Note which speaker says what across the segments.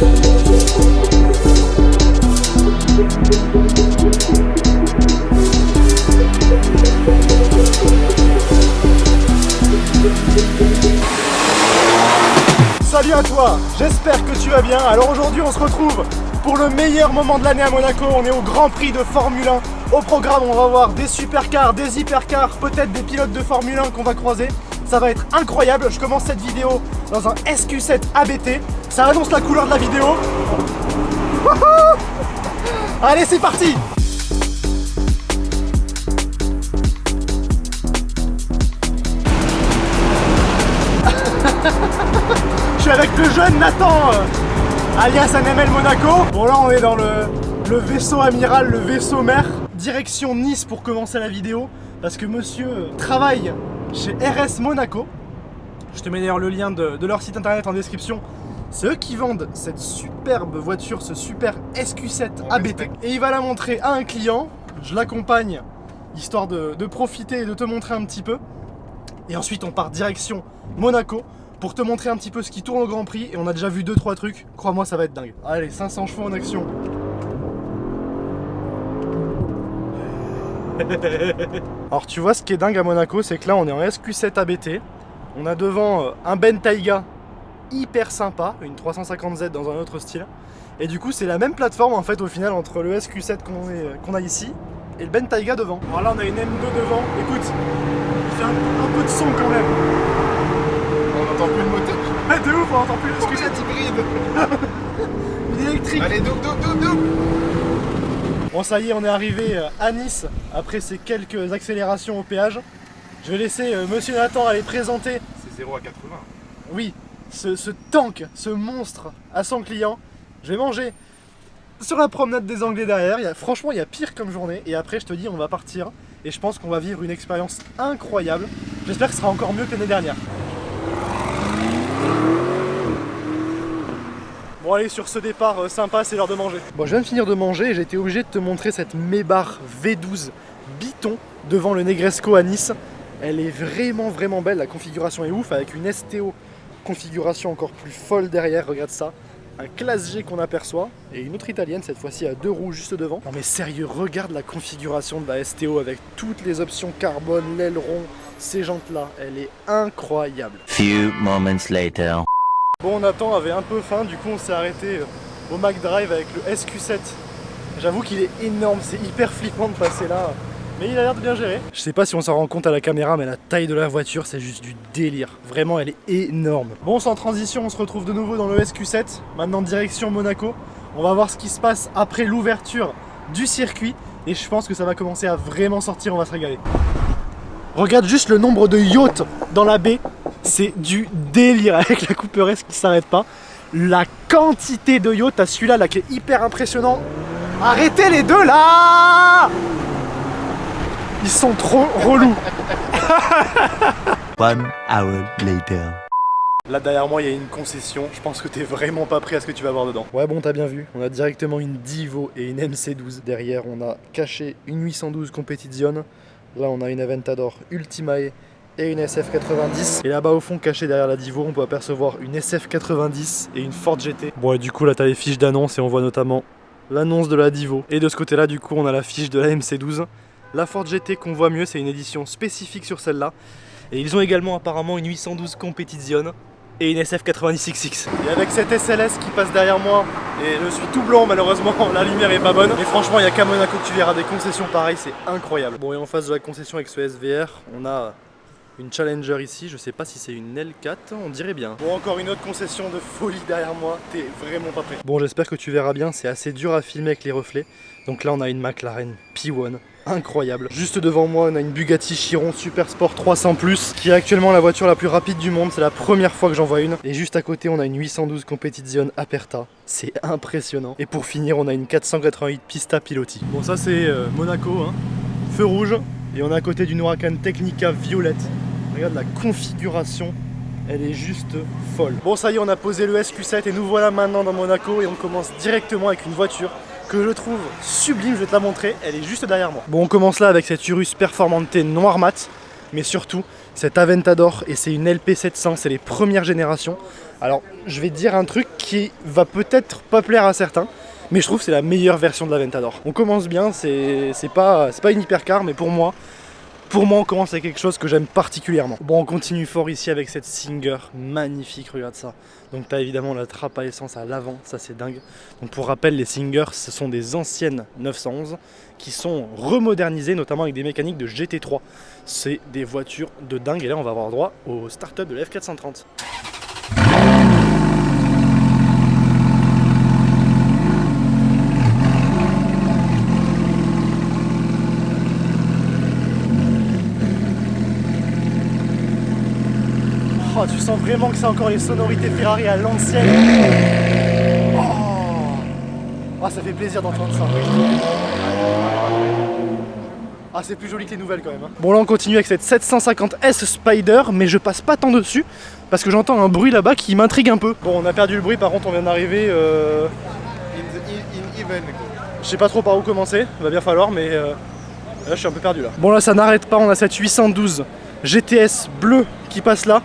Speaker 1: Salut à toi, j'espère que tu vas bien. Alors aujourd'hui on se retrouve pour le meilleur moment de l'année à Monaco. On est au Grand Prix de Formule 1. Au programme on va voir des supercars, des hypercars, peut-être des pilotes de Formule 1 qu'on va croiser. Ça va être incroyable. Je commence cette vidéo dans un SQ7 ABT. Ça annonce la couleur de la vidéo. Allez, c'est parti. Je suis avec le jeune Nathan, alias NML Monaco. Bon là on est dans le vaisseau amiral, le vaisseau mère. Direction Nice pour commencer la vidéo. Parce que monsieur travaille chez RS Monaco. Je te mets d'ailleurs le lien de leur site internet en description. C'est eux qui vendent cette superbe voiture, ce super SQ7 ABT. Et il va la montrer à un client. Je l'accompagne, histoire de profiter et de te montrer un petit peu. Et ensuite on part direction Monaco pour te montrer un petit peu ce qui tourne au Grand Prix. Et on a déjà vu 2-3 trucs, crois-moi ça va être dingue. Allez, 500 chevaux en action. Alors tu vois, ce qui est dingue à Monaco, c'est que là on est en SQ7 ABT. On a devant un Bentayga hyper sympa, une 350Z dans un autre style. Et du coup c'est la même plateforme en fait au final entre le SQ7 qu'on a ici et le Bentayga devant. Alors là on a une M2 devant, écoute, il fait un peu de son quand même.
Speaker 2: On n'entend plus le moteur.
Speaker 1: Ah, de ouf, on n'entend plus le
Speaker 2: SQ7 hybride.
Speaker 1: Une électrique.
Speaker 2: Allez, double.
Speaker 1: Bon ça y est, on est arrivé à Nice après ces quelques accélérations au péage. Je vais laisser monsieur Nathan aller présenter.
Speaker 2: C'est 0 à 80.
Speaker 1: Oui, ce tank, ce monstre à son client. Je vais manger sur la promenade des Anglais derrière. Franchement, il y a pire comme journée. Et après, je te dis, on va partir. Et je pense qu'on va vivre une expérience incroyable. J'espère que ce sera encore mieux que l'année dernière. Bon allez, sur ce départ sympa, c'est l'heure de manger. Bon, je viens de finir de manger et j'ai été obligé de te montrer cette Maybach V12 Biton devant le Negresco à Nice. Elle est vraiment belle, la configuration est ouf, avec une STO configuration encore plus folle derrière, regarde ça. Un classe G qu'on aperçoit, et une autre italienne, cette fois-ci à 2 roues juste devant. Non mais sérieux, regarde la configuration de la STO avec toutes les options carbone, l'aileron, ces jantes là, elle est incroyable.
Speaker 3: Few moments later.
Speaker 1: Bon, Nathan avait un peu faim, du coup on s'est arrêté au McDrive avec le SQ7. J'avoue qu'il est énorme, c'est hyper flippant de passer là, mais il a l'air de bien gérer. Je sais pas si on s'en rend compte à la caméra, mais la taille de la voiture c'est juste du délire. Vraiment, elle est énorme. Bon, sans transition, on se retrouve de nouveau dans le SQ7, maintenant direction Monaco. On va voir ce qui se passe après l'ouverture du circuit, et je pense que ça va commencer à vraiment sortir, on va se régaler. Regarde juste le nombre de yachts dans la baie. C'est du délire avec la Cooper S qui s'arrête pas. La quantité de yachts, t'as celui-là là, qui est hyper impressionnant. Arrêtez les deux là! Ils sont trop relous.
Speaker 3: 1 hour later.
Speaker 1: Là derrière moi il y a une concession. Je pense que t'es vraiment pas prêt à ce que tu vas voir dedans. Ouais, bon, t'as bien vu. On a directement une Divo et une MC12. Derrière on a caché une 812 Competizione. Là on a une Aventador Ultimae et une SF90. Et là-bas au fond, caché derrière la Divo, on peut apercevoir une SF90 et une Ford GT. Bon, et du coup là t'as les fiches d'annonce et on voit notamment l'annonce de la Divo. Et de ce côté là du coup on a la fiche de la MC12. La Ford GT qu'on voit mieux, c'est une édition spécifique sur celle-là. Et ils ont également apparemment une 812 Competizione et une SF90XX. Et avec cette SLS qui passe derrière moi, et je suis tout blanc malheureusement, la lumière est pas bonne. Et franchement, il n'y a qu'à Monaco que tu verras des concessions pareilles, c'est incroyable. Bon, et en face de la concession avec ce SVR, on a une Challenger ici, je sais pas si c'est une L4, on dirait bien. Bon, encore une autre concession de folie derrière moi, t'es vraiment pas prêt. Bon, j'espère que tu verras bien, c'est assez dur à filmer avec les reflets. Donc là on a une McLaren P1, incroyable. Juste devant moi on a une Bugatti Chiron Super Sport 300+, qui est actuellement la voiture la plus rapide du monde, c'est la première fois que j'en vois une. Et juste à côté on a une 812 Competizione Aperta, c'est impressionnant. Et pour finir on a une 488 Pista Piloti. Bon, ça c'est Monaco, hein. Feu rouge, et on est à côté d'une Huracan Technica violette. Regarde la configuration, elle est juste folle. Bon, ça y est, on a posé le SQ7 et nous voilà maintenant dans Monaco, et on commence directement avec une voiture que je trouve sublime. Je vais te la montrer, elle est juste derrière moi. Bon, on commence là avec cette Urus Performante noir mat, mais surtout cette Aventador et c'est une LP700, c'est les premières générations. Alors je vais te dire un truc qui va peut-être pas plaire à certains, mais je trouve que c'est la meilleure version de l'Aventador. On commence bien, c'est pas une hypercar, mais pour moi on commence avec quelque chose que j'aime particulièrement. Bon, on continue fort ici avec cette Singer, magnifique, regarde ça. Donc t'as évidemment la trappe à essence à l'avant, ça c'est dingue. Donc pour rappel, les Singer, ce sont des anciennes 911 qui sont remodernisées, notamment avec des mécaniques de GT3. C'est des voitures de dingue et là on va avoir droit au start-up de la F430. Oh, tu sens vraiment que c'est encore les sonorités Ferrari à l'ancienne. Oh, ça fait plaisir d'entendre ça. Ah, c'est plus joli que les nouvelles quand même. Bon, là on continue avec cette 750S Spider, mais je passe pas tant dessus parce que j'entends un bruit là-bas qui m'intrigue un peu. Bon, on a perdu le bruit, par contre on vient d'arriver.
Speaker 2: In even.
Speaker 1: Je sais pas trop par où commencer, il va bien falloir, mais là je suis un peu perdu là. Bon, là ça n'arrête pas, on a cette 812 GTS bleue qui passe là.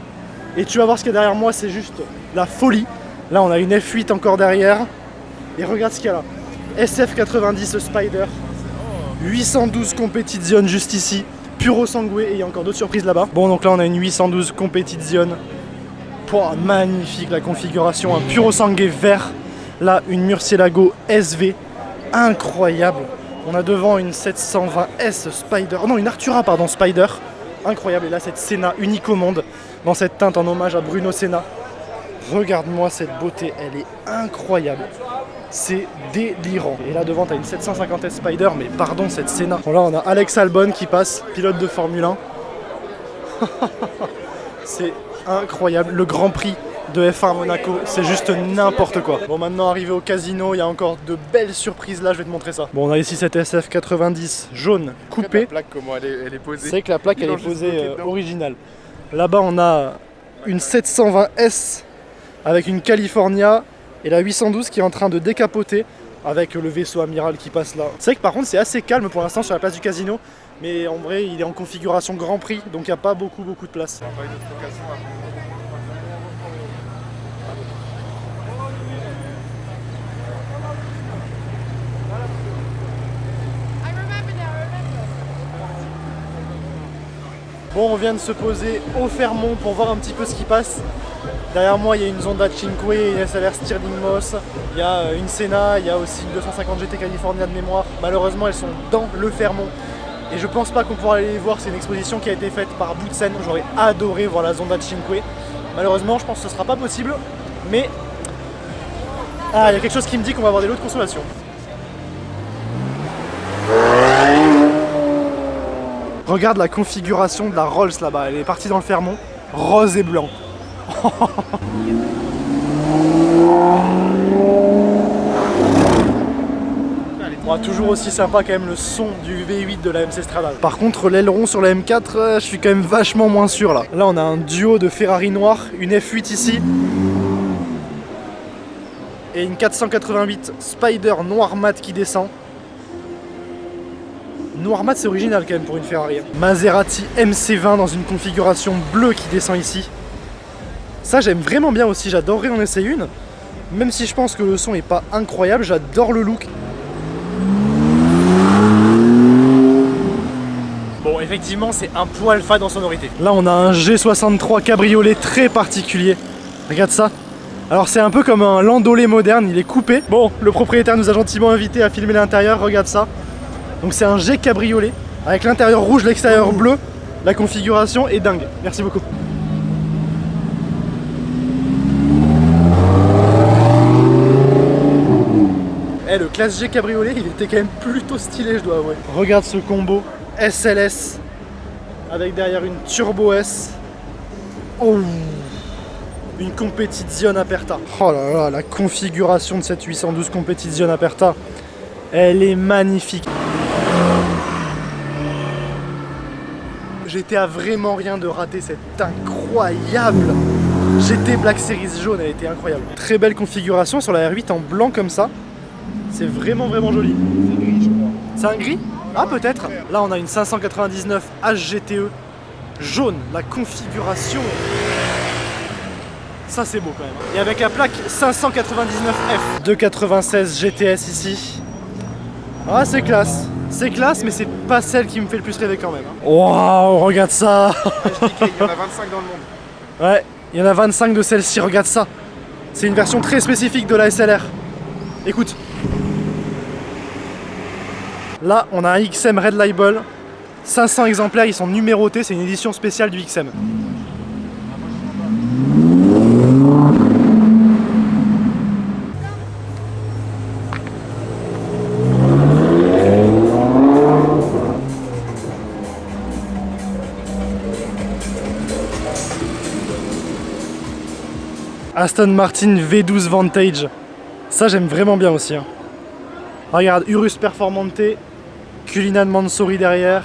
Speaker 1: Et tu vas voir ce qu'il y a derrière moi, c'est juste la folie. Là, on a une F8 encore derrière. Et regarde ce qu'il y a là. SF90 Spider. 812 Competizione juste ici. Puro Sangue. Et il y a encore d'autres surprises là-bas. Bon, donc là, on a une 812 Competizione. Pouah, magnifique la configuration. Un Puro Sangue vert. Là, une Murcielago SV. Incroyable. On a devant une 720S Spider. Oh non, une Artura, pardon, Spider. Incroyable. Et là, cette Senna unique au monde. Dans cette teinte en hommage à Bruno Senna. Regarde-moi cette beauté, elle est incroyable. C'est délirant. Et là devant, t'as une 750S Spider, mais pardon, cette Senna. Bon, là, on a Alex Albon qui passe, pilote de Formule 1. C'est incroyable. Le Grand Prix de F1 à Monaco, c'est juste n'importe quoi. Bon, maintenant, arrivé au casino, il y a encore de belles surprises là, je vais te montrer ça. Bon, on a ici cette SF90 jaune coupée.
Speaker 2: La plaque, comment elle est posée.
Speaker 1: C'est que la plaque, elle est posée originale. Là-bas, on a une 720S avec une California et la 812 qui est en train de décapoter avec le vaisseau amiral qui passe là. C'est vrai que par contre, c'est assez calme pour l'instant sur la place du casino, mais en vrai, il est en configuration Grand Prix, donc il n'y a pas beaucoup de place. Bon, on vient de se poser au Fermont pour voir un petit peu ce qui passe. Derrière moi, il y a une Zonda Cinque, une SLR Stirling Moss, il y a une Senna, il y a aussi une 250 GT California de mémoire. Malheureusement, elles sont dans le Fermont. Et je pense pas qu'on pourra aller les voir, c'est une exposition qui a été faite par bout de scène. J'aurais adoré voir la Zonda Cinque. Malheureusement, je pense que ce sera pas possible. Mais il y a quelque chose qui me dit qu'on va avoir des lots de consommation. Regarde la configuration de la Rolls là-bas, elle est partie dans le Fermont, rose et blanc. Bon, toujours aussi sympa quand même le son du V8 de la MC Strada. Par contre l'aileron sur la M4, je suis quand même vachement moins sûr là. Là on a un duo de Ferrari noir, une F8 ici. Et une 488 Spider noir mat qui descend. Noir mat c'est original quand même pour une Ferrari. Maserati MC20 dans une configuration bleue qui descend ici. Ça j'aime vraiment bien aussi, j'adorerais en essayer une. Même si je pense que le son est pas incroyable, j'adore le look. Bon effectivement c'est un poil fade en sonorité. Là on a un G63 cabriolet très particulier. Regarde ça. Alors c'est un peu comme un landaulet moderne, il est coupé. Bon, le propriétaire nous a gentiment invités à filmer l'intérieur, regarde ça. Donc c'est un G cabriolet, avec l'intérieur rouge, l'extérieur bleu. La configuration est dingue. Merci beaucoup. Le classe G cabriolet, il était quand même plutôt stylé, je dois avouer. Regarde ce combo SLS, avec derrière une Turbo S. Oh, une Competizione Aperta. Oh là là, la configuration de cette 812 Competizione Aperta, elle est magnifique. J'étais à vraiment rien de rater cette incroyable GT Black Series jaune, elle était incroyable. Très belle configuration sur la R8 en blanc comme ça. C'est vraiment joli. C'est gris je crois. C'est un gris? Ah peut-être. Là on a une 599 HGTE jaune, la configuration. Ça c'est beau quand même. Et avec la plaque 599F. 296 GTS ici. Ah c'est classe. C'est classe mais c'est pas celle qui me fait le plus rêver quand même. Waouh, regarde ça.
Speaker 2: Je dis qu'il y en a 25 dans le monde.
Speaker 1: Ouais, il y en a 25 de celle-ci, regarde ça. C'est une version très spécifique de la SLR. Écoute. Là, on a un XM Red Label. 500 exemplaires, ils sont numérotés, c'est une édition spéciale du XM. Aston Martin V12 Vantage. Ça, j'aime vraiment bien aussi. Hein. Regarde, Urus Performante, Cullinan Mansouri derrière.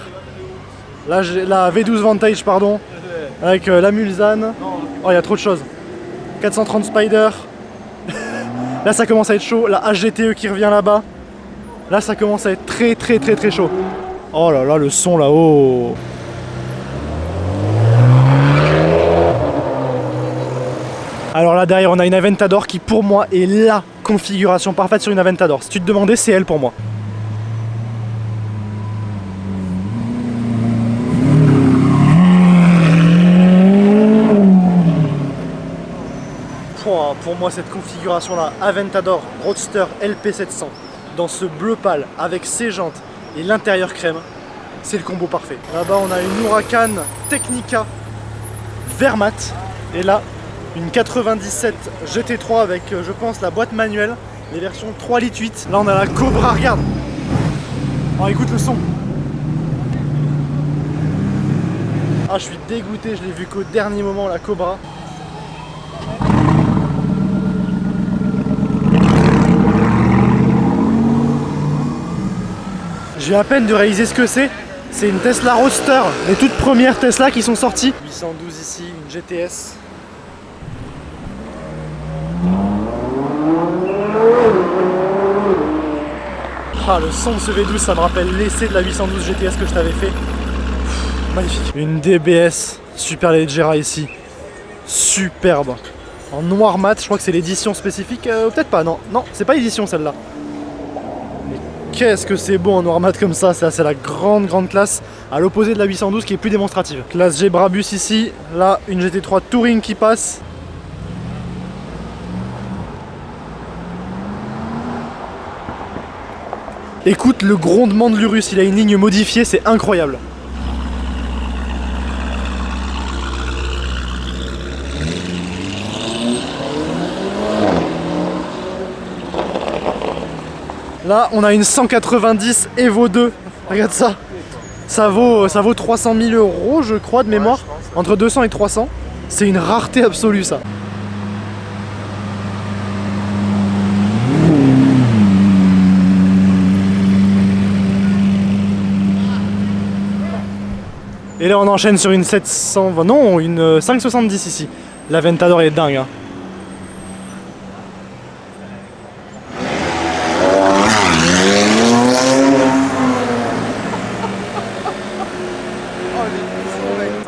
Speaker 1: Là, j'ai la V12 Vantage, pardon, avec la Mulsanne. Oh, il y a trop de choses. 430 Spider. Là, ça commence à être chaud. La HGTE qui revient là-bas. Là, ça commence à être très chaud. Oh là là, le son là-haut. Alors là derrière on a une Aventador qui pour moi est la configuration parfaite sur une Aventador. Si tu te demandais, c'est elle pour moi. Pour moi cette configuration là, Aventador Roadster LP700 dans ce bleu pâle avec ses jantes et l'intérieur crème, c'est le combo parfait. Là-bas on a une Huracan Technica vert mat et là une 97 GT3 avec je pense la boîte manuelle, les versions 3 litres 8. Là on a la Cobra, regarde. Oh, écoute le son. Ah, je suis dégoûté, je l'ai vu qu'au dernier moment la Cobra. J'ai à peine de réaliser ce que c'est. C'est une Tesla Roadster, les toutes premières Tesla qui sont sorties. 812 ici, une GTS. Ah, le son de ce V12, ça me rappelle l'essai de la 812 GTS que je t'avais fait. Pff, magnifique. Une DBS Superleggera ici. Superbe. En noir mat, je crois que c'est l'édition spécifique. Peut-être pas, non. Non, c'est pas l'édition celle-là. Mais qu'est-ce que c'est beau en noir mat comme ça. C'est la grande classe. À l'opposé de la 812 qui est plus démonstrative. Classe G Brabus ici. Là, une GT3 Touring qui passe. Écoute le grondement de l'Urus, il a une ligne modifiée, c'est incroyable. Là, on a une 190 Evo 2, regarde ça. Ça vaut 300 000 €, je crois, de mémoire. Entre 200 et 300. C'est une rareté absolue, ça. Et là on enchaîne sur une 720, non, une 570 ici. La Ventador est dingue. Hein.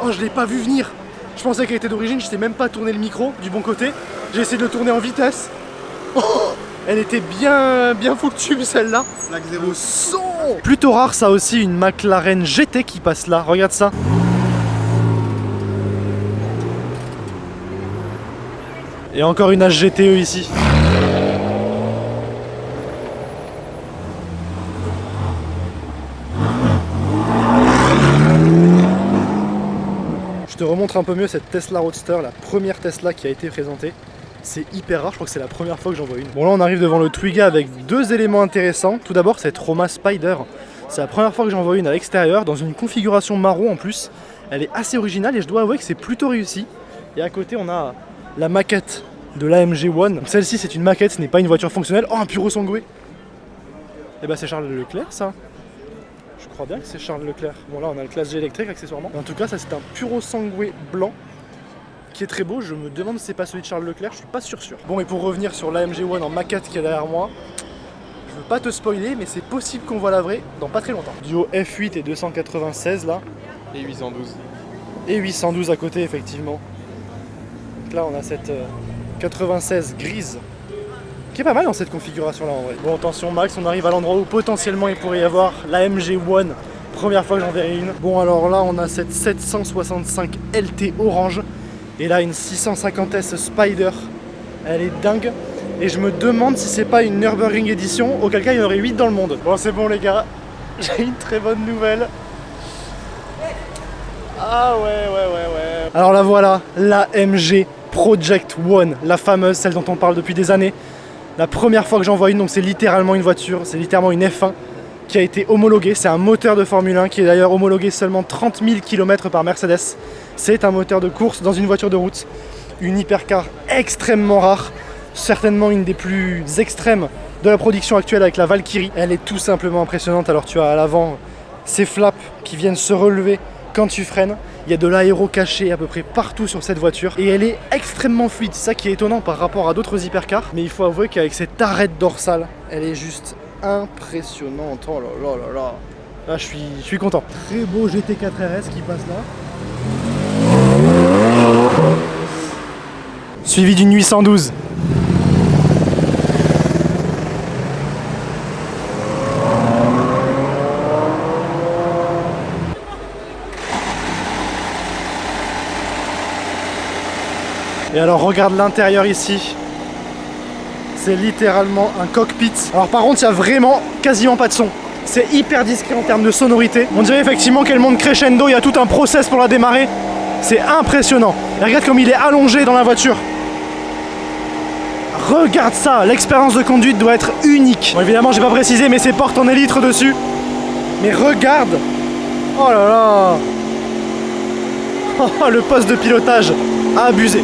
Speaker 1: Oh, je l'ai pas vu venir. Je pensais qu'elle était d'origine, je sais même pas tourner le micro du bon côté. J'ai essayé de le tourner en vitesse. Oh, elle était bien foutue celle-là. Le son. Plutôt rare ça aussi, une McLaren GT qui passe là, regarde ça. Et encore une HGTE ici. Je te remontre un peu mieux cette Tesla Roadster, la première Tesla qui a été présentée. C'est hyper rare, je crois que c'est la première fois que j'en vois une. Bon là on arrive devant le Twiga avec deux éléments intéressants. Tout d'abord cette Roma Spider. C'est la première fois que j'en vois une à l'extérieur, dans une configuration marron en plus. Elle est assez originale et je dois avouer que c'est plutôt réussi. Et à côté on a la maquette de l'AMG One. Celle-ci c'est une maquette, ce n'est pas une voiture fonctionnelle. Oh, un Puro Sangué. Et bah c'est Charles Leclerc ça. Je crois bien que c'est Charles Leclerc. Bon là on a le classe G électrique accessoirement. En tout cas ça c'est un Puro Sangué blanc qui est très beau. Je me demande si c'est pas celui de Charles Leclerc, je suis pas sûr. Bon, et pour revenir sur l'AMG One en maquette qui est derrière moi, je veux pas te spoiler mais c'est possible qu'on voit la vraie dans pas très longtemps. Duo F8 et 296 là.
Speaker 2: Et 812.
Speaker 1: et 812 à côté effectivement. Donc là on a cette 96 grise qui est pas mal dans cette configuration là en vrai. Bon attention Max, on arrive à l'endroit où potentiellement il pourrait y avoir la MG One. Première fois que j'en verrai une. Bon alors là on a cette 765 LT orange et là une 650S Spider. Elle est dingue et je me demande si c'est pas une Nürburgring édition, auquel cas il y en aurait 8 dans le monde. Bon c'est bon les gars, j'ai une très bonne nouvelle. Ah ouais. Alors la voilà, la MG Project One, la fameuse, celle dont on parle depuis des années. La première fois que j'en vois une, donc c'est littéralement une voiture, c'est littéralement une F1 qui a été homologuée. C'est un moteur de Formule 1 qui est d'ailleurs homologué seulement 30 000 km par Mercedes. C'est un moteur de course dans une voiture de route. Une hypercar extrêmement rare, certainement une des plus extrêmes de la production actuelle avec la Valkyrie. Elle est tout simplement impressionnante. Alors tu as à l'avant ces flaps qui viennent se relever quand tu freines. Il y a de l'aéro caché à peu près partout sur cette voiture et elle est extrêmement fluide, c'est ça qui est étonnant par rapport à d'autres hypercars. Mais il faut avouer qu'avec cette arête dorsale, elle est juste impressionnante. Oh là là là là. Là je suis content. Très beau GT4 RS qui passe là. Suivi d'une 812. Et alors regarde l'intérieur ici, c'est littéralement un cockpit. Alors par contre il n'y a vraiment quasiment pas de son, c'est hyper discret en termes de sonorité. On dirait effectivement qu'elle monte crescendo, il y a tout un process pour la démarrer. C'est impressionnant. Et regarde comme il est allongé dans la voiture. Regarde ça, l'expérience de conduite doit être unique. Bon évidemment j'ai pas précisé mais ces portes en élytre dessus. Mais regarde. Oh là là. Oh, le poste de pilotage abusé.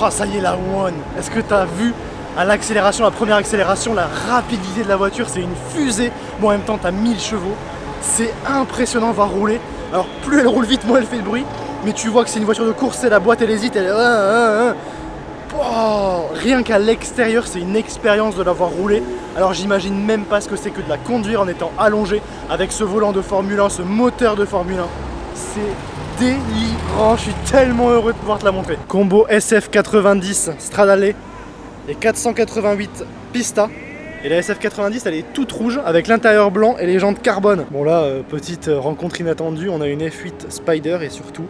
Speaker 1: Oh ça y est la One. Est-ce que t'as vu à l'accélération, la première accélération, la rapidité de la voiture, c'est une fusée. Bon en même temps t'as 1000 chevaux. C'est impressionnant, va rouler. Alors plus elle roule vite, moins elle fait de bruit. Mais tu vois que c'est une voiture de course, c'est la boîte elle hésite, elle est... Oh, rien qu'à l'extérieur c'est une expérience de l'avoir roulé. Alors j'imagine même pas ce que c'est que de la conduire en étant allongé avec ce volant de Formule 1, ce moteur de Formule 1. C'est délirant, je suis tellement heureux de pouvoir te la montrer. Combo SF90 Stradale et 488 Pista. Et la SF90 elle est toute rouge avec l'intérieur blanc et les jantes carbone. Bon là, petite rencontre inattendue, on a une F8 Spider et surtout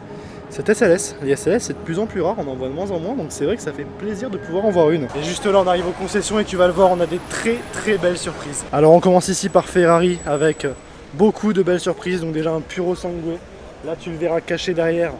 Speaker 1: cette SLS. Les SLS c'est de plus en plus rare, on en voit de moins en moins, donc c'est vrai que ça fait plaisir de pouvoir en voir une. Et juste là on arrive aux concessions et tu vas le voir, on a des très belles surprises. Alors on commence ici par Ferrari avec beaucoup de belles surprises, donc déjà un Puro Sangue. Là tu le verras caché derrière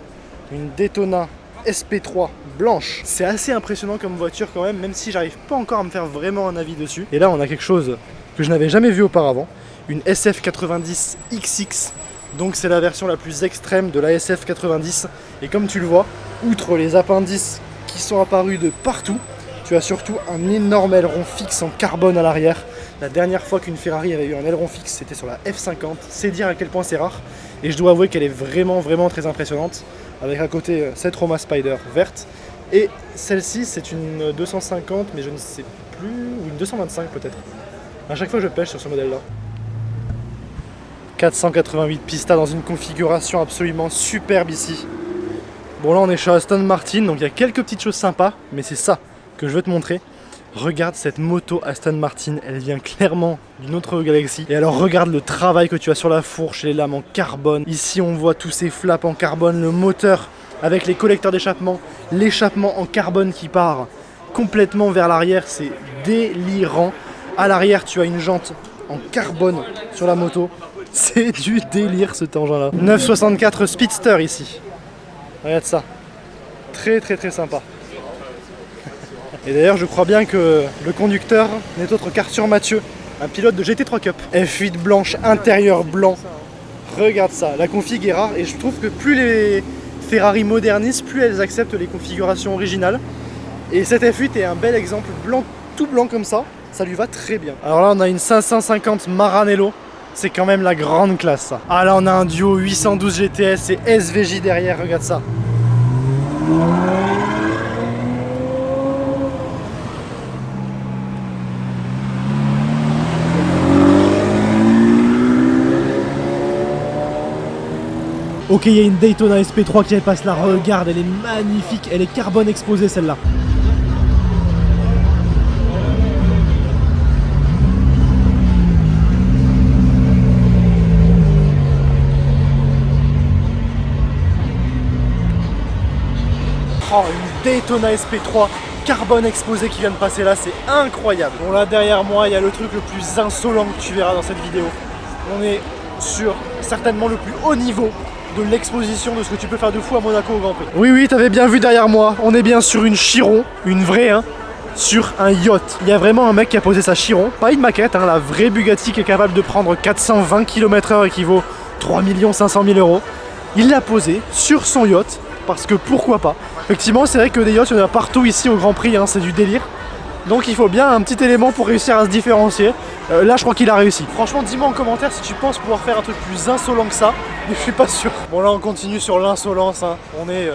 Speaker 1: une Daytona SP3 blanche. C'est assez impressionnant comme voiture quand même, même si j'arrive pas encore à me faire vraiment un avis dessus. Et là on a quelque chose que je n'avais jamais vu auparavant, une SF90 XX. Donc c'est la version la plus extrême de la SF90. Et comme tu le vois, outre les appendices qui sont apparus de partout, tu as surtout un énorme aileron fixe en carbone à l'arrière. La dernière fois qu'une Ferrari avait eu un aileron fixe, c'était sur la F50. C'est dire à quel point c'est rare. Et je dois avouer qu'elle est vraiment très impressionnante. Avec à côté cette Roma Spider verte. Et celle-ci, c'est une 250, mais je ne sais plus, ou une 225 peut-être. À chaque fois je pêche sur ce modèle-là. 488 Pista dans une configuration absolument superbe ici. Bon là on est chez Aston Martin, donc il y a quelques petites choses sympas, mais c'est ça que je veux te montrer. Regarde cette moto Aston Martin, elle vient clairement d'une autre galaxie. Et alors regarde le travail que tu as sur la fourche, les lames en carbone. Ici on voit tous ces flaps en carbone, le moteur avec les collecteurs d'échappement, l'échappement en carbone qui part complètement vers l'arrière, c'est délirant. À l'arrière tu as une jante en carbone sur la moto. C'est du délire cet engin là. 964 Speedster ici. Regarde ça. Très sympa. Et d'ailleurs je crois bien que le conducteur n'est autre qu'Arthur Mathieu, un pilote de GT3 Cup. F8 blanche, intérieur blanc. Regarde ça, la config est rare et je trouve que plus les Ferrari modernisent, plus elles acceptent les configurations originales. Et cette F8 est un bel exemple, blanc, tout blanc comme ça lui va très bien. Alors là on a une 550 Maranello, c'est quand même la grande classe ça. Ah là on a un duo 812 GTS et SVJ derrière, regarde ça. Ok, il y a une Daytona SP3 qui passe là, regarde, elle est magnifique, elle est carbone exposée celle-là. Oh, une Daytona SP3 carbone exposé qui vient de passer là, c'est incroyable. Bon là derrière moi, il y a le truc le plus insolent que tu verras dans cette vidéo. On est sur certainement le plus haut niveau de l'exposition de ce que tu peux faire de fou à Monaco au Grand Prix. Oui, t'avais bien vu derrière moi, on est bien sur une Chiron, une vraie sur un yacht. Il y a vraiment un mec qui a posé sa Chiron, pas une maquette, la vraie Bugatti qui est capable de prendre 420 km/h équivaut 3 500 000 €. Il l'a posé sur son yacht, parce que pourquoi pas. Effectivement, c'est vrai que des yachts, il y en a partout ici au Grand Prix, c'est du délire. Donc il faut bien un petit élément pour réussir à se différencier. Là je crois qu'il a réussi. Franchement dis-moi en commentaire si tu penses pouvoir faire un truc plus insolent que ça, mais je suis pas sûr. Bon là on continue sur l'insolence, on est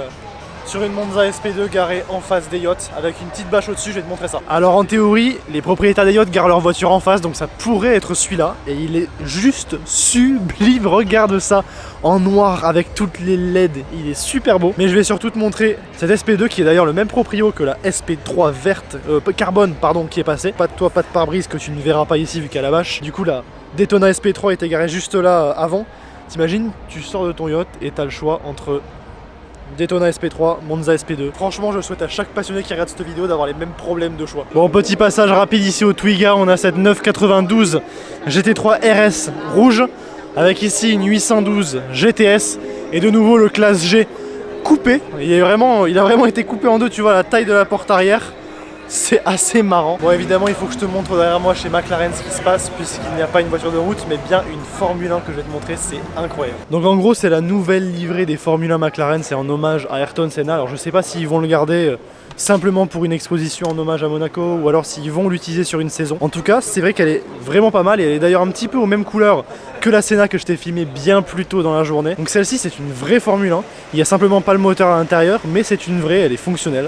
Speaker 1: sur une Monza SP2 garée en face des yachts avec une petite bâche au-dessus, je vais te montrer ça. Alors en théorie, les propriétaires des yachts garent leur voiture en face, donc ça pourrait être celui-là. Et il est juste sublime, regarde ça, en noir avec toutes les LED, il est super beau. Mais je vais surtout te montrer cette SP2 qui est d'ailleurs le même proprio que la SP3 verte, carbone pardon, qui est passée. Pas de toit, pas de pare-brise que tu ne verras pas ici vu qu'à la bâche. Du coup la Daytona SP3 était garée juste là avant. T'imagines, tu sors de ton yacht et t'as le choix entre Daytona SP3, Monza SP2. Franchement, je souhaite à chaque passionné qui regarde cette vidéo d'avoir les mêmes problèmes de choix. Bon, petit passage rapide ici au Twiga, on a cette 992 GT3 RS rouge, avec ici une 812 GTS, et de nouveau le classe G coupé. Il a vraiment été coupé en deux, tu vois la taille de la porte arrière. C'est assez marrant. Bon évidemment il faut que je te montre derrière moi chez McLaren ce qui se passe puisqu'il n'y a pas une voiture de route mais bien une Formule 1 que je vais te montrer, c'est incroyable. Donc en gros c'est la nouvelle livrée des Formule 1 McLaren, c'est en hommage à Ayrton Senna. Alors je sais pas s'ils vont le garder simplement pour une exposition en hommage à Monaco ou alors s'ils vont l'utiliser sur une saison. En tout cas c'est vrai qu'elle est vraiment pas mal et elle est d'ailleurs un petit peu aux mêmes couleurs que la Senna que je t'ai filmé bien plus tôt dans la journée. Donc celle-ci c'est une vraie Formule 1, il n'y a simplement pas le moteur à l'intérieur mais c'est une vraie, elle est fonctionnelle.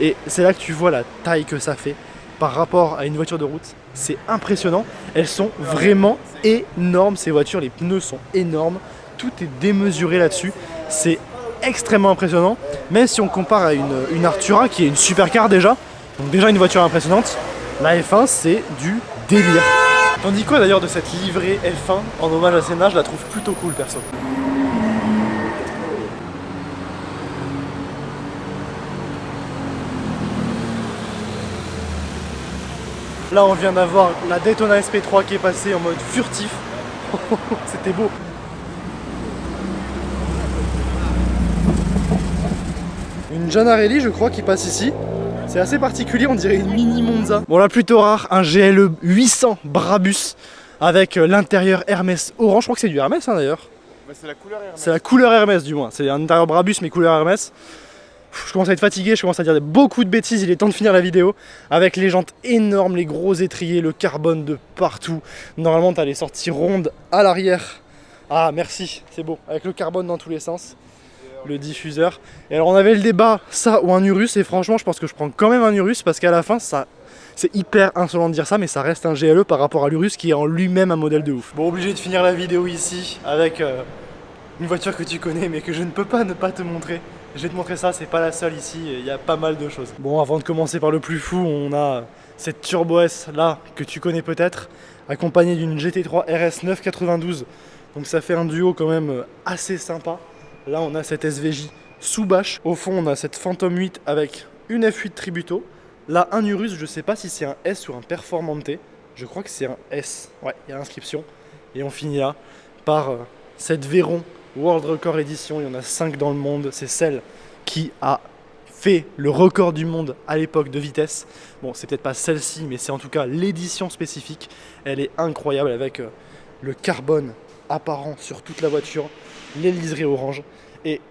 Speaker 1: Et c'est là que tu vois la taille que ça fait par rapport à une voiture de route. C'est impressionnant. Elles sont vraiment énormes ces voitures. Les pneus sont énormes. Tout est démesuré là-dessus. C'est extrêmement impressionnant. Même si on compare à une Artura qui est une supercar déjà. Donc déjà une voiture impressionnante. La F1 c'est du délire. T'en dis quoi d'ailleurs de cette livrée F1 en hommage à Senna? Je la trouve plutôt cool perso. Là on vient d'avoir la Daytona SP3 qui est passée en mode furtif. C'était beau. Une Gianarelli je crois qui passe ici. C'est assez particulier, on dirait une mini Monza. Bon là plutôt rare, un GLE 800 Brabus avec l'intérieur Hermès orange. Je crois que c'est du Hermès d'ailleurs.
Speaker 2: Bah, c'est la couleur Hermès.
Speaker 1: C'est la couleur Hermès du moins. C'est un intérieur Brabus mais couleur Hermès. Je commence à être fatigué, je commence à dire beaucoup de bêtises, il est temps de finir la vidéo. Avec les jantes énormes, les gros étriers, le carbone de partout. Normalement tu as les sorties rondes à l'arrière. Ah merci, c'est beau, avec le carbone dans tous les sens. Le diffuseur. Et alors on avait le débat, ça ou un Urus, et franchement je pense que je prends quand même un Urus parce qu'à la fin ça... C'est hyper insolent de dire ça mais ça reste un GLE par rapport à l'Urus qui est en lui-même un modèle de ouf. Bon, obligé de finir la vidéo ici avec une voiture que tu connais mais que je ne peux pas ne pas te montrer. Je vais te montrer ça, c'est pas la seule ici, il y a pas mal de choses. Bon, avant de commencer par le plus fou, on a cette Turbo S là, que tu connais peut-être, accompagnée d'une GT3 RS 992. Donc ça fait un duo quand même assez sympa. Là on a cette SVJ sous bâche. Au fond on a cette Phantom 8 avec une F8 Tributo. Là un Urus, je sais pas si c'est un S ou un Performante. Je crois que c'est un S, ouais, il y a l'inscription. Et on finit là par cette Veyron World Record Edition, il y en a 5 dans le monde, c'est celle qui a fait le record du monde à l'époque de vitesse. Bon, c'est peut-être pas celle-ci, mais c'est en tout cas l'édition spécifique. Elle est incroyable avec le carbone apparent sur toute la voiture, les liserés orange. Et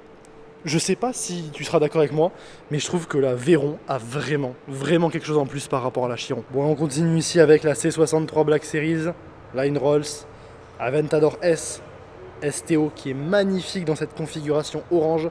Speaker 1: je sais pas si tu seras d'accord avec moi, mais je trouve que la Veyron a vraiment quelque chose en plus par rapport à la Chiron. Bon, on continue ici avec la C63 Black Series, Line Rolls, Aventador S, STO qui est magnifique dans cette configuration orange.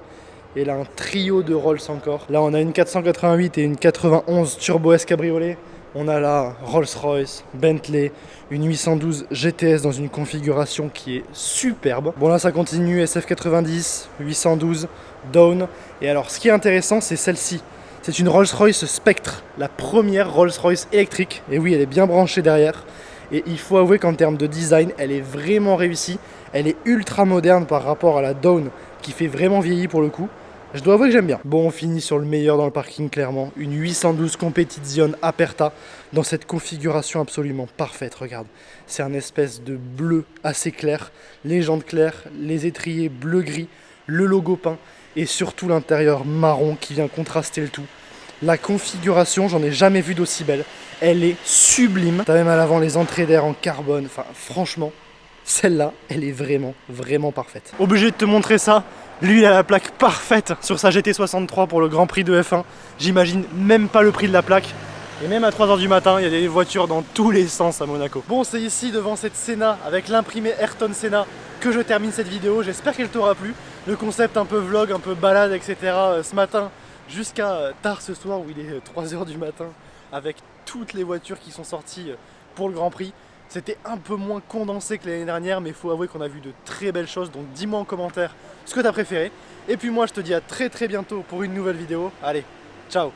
Speaker 1: Et là un trio de Rolls encore. Là on a une 488 et une 91 Turbo S Cabriolet. On a là Rolls-Royce, Bentley, une 812 GTS dans une configuration qui est superbe. Bon là ça continue, SF90, 812, Dawn. Et alors ce qui est intéressant c'est celle-ci. C'est une Rolls-Royce Spectre, la première Rolls-Royce électrique. Et oui, elle est bien branchée derrière. Et il faut avouer qu'en termes de design, elle est vraiment réussie. Elle est ultra moderne par rapport à la Dawn qui fait vraiment vieillir pour le coup. Je dois avouer que j'aime bien. Bon, on finit sur le meilleur dans le parking clairement. Une 812 Competizione Aperta dans cette configuration absolument parfaite. Regarde, c'est un espèce de bleu assez clair. Les jantes claires, les étriers bleu-gris, le logo peint et surtout l'intérieur marron qui vient contraster le tout. La configuration, j'en ai jamais vu d'aussi belle. Elle est sublime. T'as même à l'avant les entrées d'air en carbone. Enfin, franchement, celle-là, elle est vraiment parfaite. Obligé de te montrer ça. Lui, il a la plaque parfaite sur sa GT63 pour le Grand Prix de F1. J'imagine même pas le prix de la plaque. Et même à 3 h du matin, il y a des voitures dans tous les sens à Monaco. Bon, c'est ici devant cette Senna avec l'imprimé Ayrton Senna que je termine cette vidéo. J'espère qu'elle t'aura plu. Le concept un peu vlog, un peu balade, etc. Ce matin jusqu'à tard ce soir où il est 3 h du matin avec toutes les voitures qui sont sorties pour le Grand Prix. C'était un peu moins condensé que l'année dernière, mais il faut avouer qu'on a vu de très belles choses. Donc dis-moi en commentaire ce que tu as préféré. Et puis moi, je te dis à très bientôt pour une nouvelle vidéo. Allez, ciao!